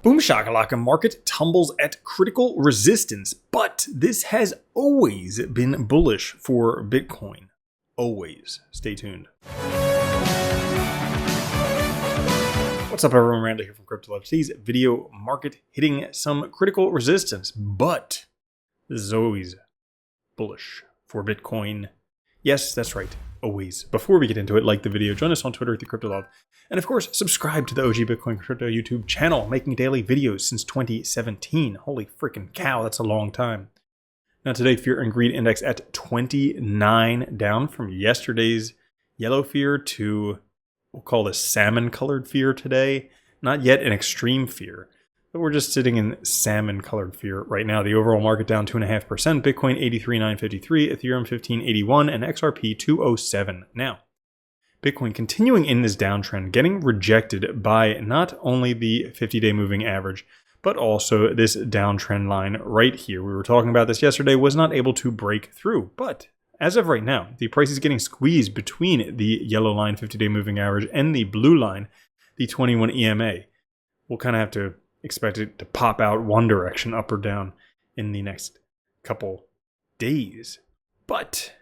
Boom shakalaka, market tumbles at critical resistance, but this has always been bullish for Bitcoin. Always. Stay tuned. What's up, everyone? Randall here from Crypto Love. Today's video, market hitting some critical resistance, but this is always bullish for Bitcoin. Yes, that's right. Always. Before we get into it, like the video, join us on Twitter at the Crypto Love, and of course, subscribe to the OG Bitcoin Crypto YouTube channel, making daily videos since 2017. Holy freaking cow, that's a long time. Now today, Fear and Greed Index at 29, down from yesterday's yellow fear to, we'll call this salmon-colored fear today. Not yet an extreme fear, but we're just sitting in salmon-colored fear right now. The overall market down 2.5%, Bitcoin 83,953, Ethereum 1581, and XRP 207. Now, Bitcoin continuing in this downtrend, getting rejected by not only the 50-day moving average, but also this downtrend line right here. We were talking about this yesterday, was not able to break through. But as of right now, the price is getting squeezed between the yellow line 50-day moving average and the blue line, the 21 EMA. We'll kind of have to expect it to pop out one direction, up or down, in the next couple days. But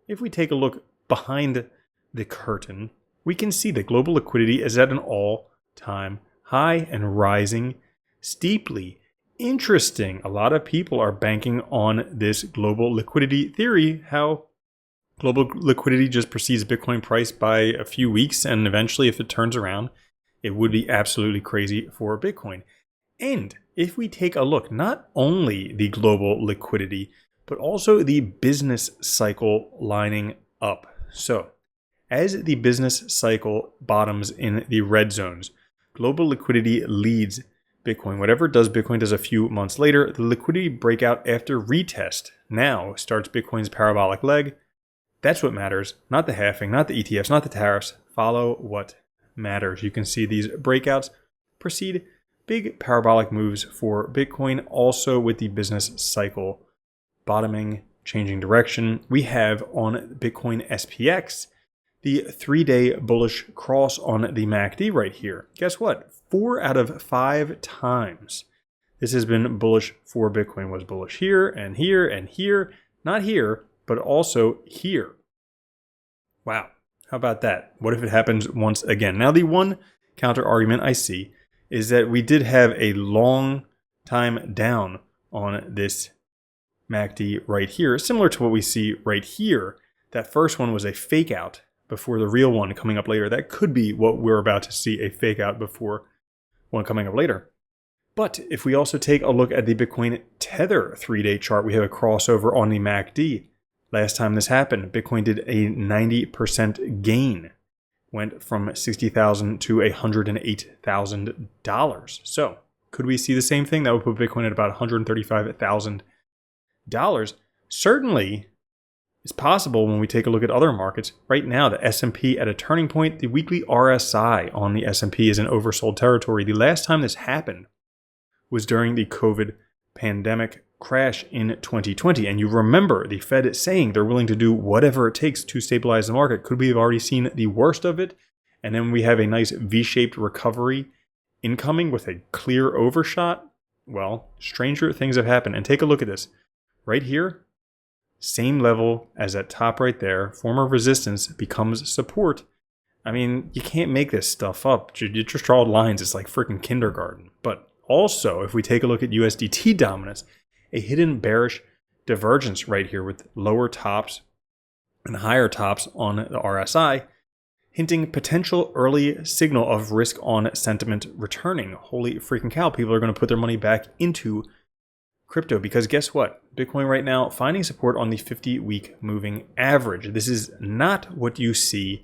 if we take a look behind the curtain, we can see that global liquidity is at an all-time high and rising steeply. Interesting. A lot of people are banking on this global liquidity theory, how global liquidity just precedes Bitcoin price by a few weeks, and eventually, if it turns around, it would be absolutely crazy for Bitcoin. And if we take a look, not only the global liquidity, but also the business cycle lining up. So, as the business cycle bottoms in the red zones, global liquidity leads Bitcoin. Whatever it does, Bitcoin does a few months later. The liquidity breakout after retest now starts Bitcoin's parabolic leg. That's what matters, not the halving, not the ETFs, not the tariffs. Follow what matters. You can see these breakouts precede big parabolic moves for Bitcoin, also with the business cycle bottoming, changing direction. We have on Bitcoin SPX the 3-day bullish cross on the MACD right here. Guess what? 4 out of 5 times this has been bullish for Bitcoin. Was bullish here and here and here. Not here, but also here. Wow. How about that? What if it happens once again? Now, the one counter argument I see is that we did have a long time down on this MACD right here, similar to what we see right here. That first one was a fake out before the real one coming up later. That could be what we're about to see, a fake out before one coming up later. But if we also take a look at the Bitcoin Tether 3-day chart, we have a crossover on the MACD. Last time this happened, Bitcoin did a 90% gain. Went from $60,000 to $108,000. So, could we see the same thing? That would put Bitcoin at about $135,000. Certainly, it's possible when we take a look at other markets. Right now, the S&P at a turning point. The weekly RSI on the S&P is in oversold territory. The last time this happened was during the COVID pandemic crash in 2020. And you remember the Fed saying they're willing to do whatever it takes to stabilize the market. Could we have already seen the worst of it? And then we have a nice V-shaped recovery incoming with a clear overshot? Well, stranger things have happened. And take a look at this. Right here, same level as that top right there. Former resistance becomes support. I mean, you can't make this stuff up. You just draw lines. It's like freaking kindergarten. But also, if we take a look at USDT dominance, a hidden bearish divergence right here with lower tops and higher tops on the RSI, hinting potential early signal of risk on sentiment returning. Holy freaking cow, people are going to put their money back into crypto, because guess what? Bitcoin right now finding support on the 50-week moving average. This is not what you see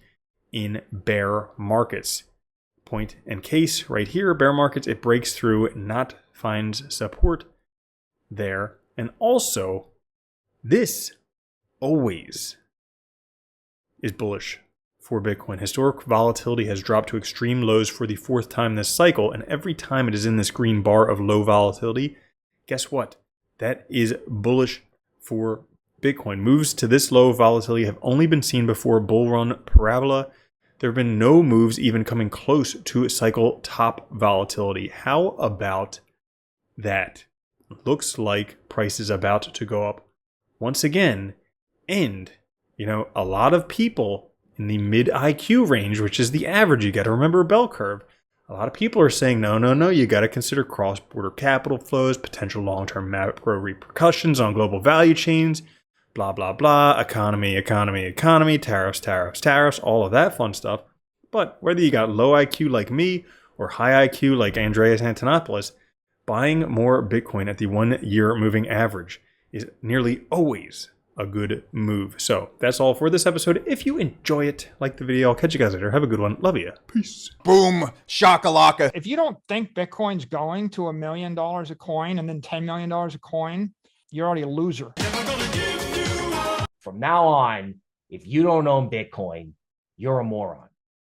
in bear markets. Point and case right here, bear markets, it breaks through, not finds support there. And also, this always is bullish for Bitcoin. Historic volatility has dropped to extreme lows for the 4th time this cycle, and every time it is in this green bar of low volatility, guess what? That is bullish for Bitcoin. Moves to this low volatility have only been seen before bull run parabola. there have been no moves even coming close to cycle top volatility. How about that? Looks like price is about to go up once again. And, a lot of people in the mid IQ range, which is the average, you got to remember a bell curve. A lot of people are saying, no, you got to consider cross-border capital flows, potential long-term macro repercussions on global value chains, blah, blah, blah, economy, tariffs, all of that fun stuff. But whether you got low IQ like me or high IQ like Andreas Antonopoulos, buying more Bitcoin at the 1 year moving average is nearly always a good move. So that's all for this episode. If you enjoy it, like the video. I'll catch you guys later. Have a good one. Love you. Peace. Boom. Shakalaka. If you don't think Bitcoin's going to $1 million a coin and then $10 million a coin, you're already a loser. From now on, if you don't own Bitcoin, you're a moron.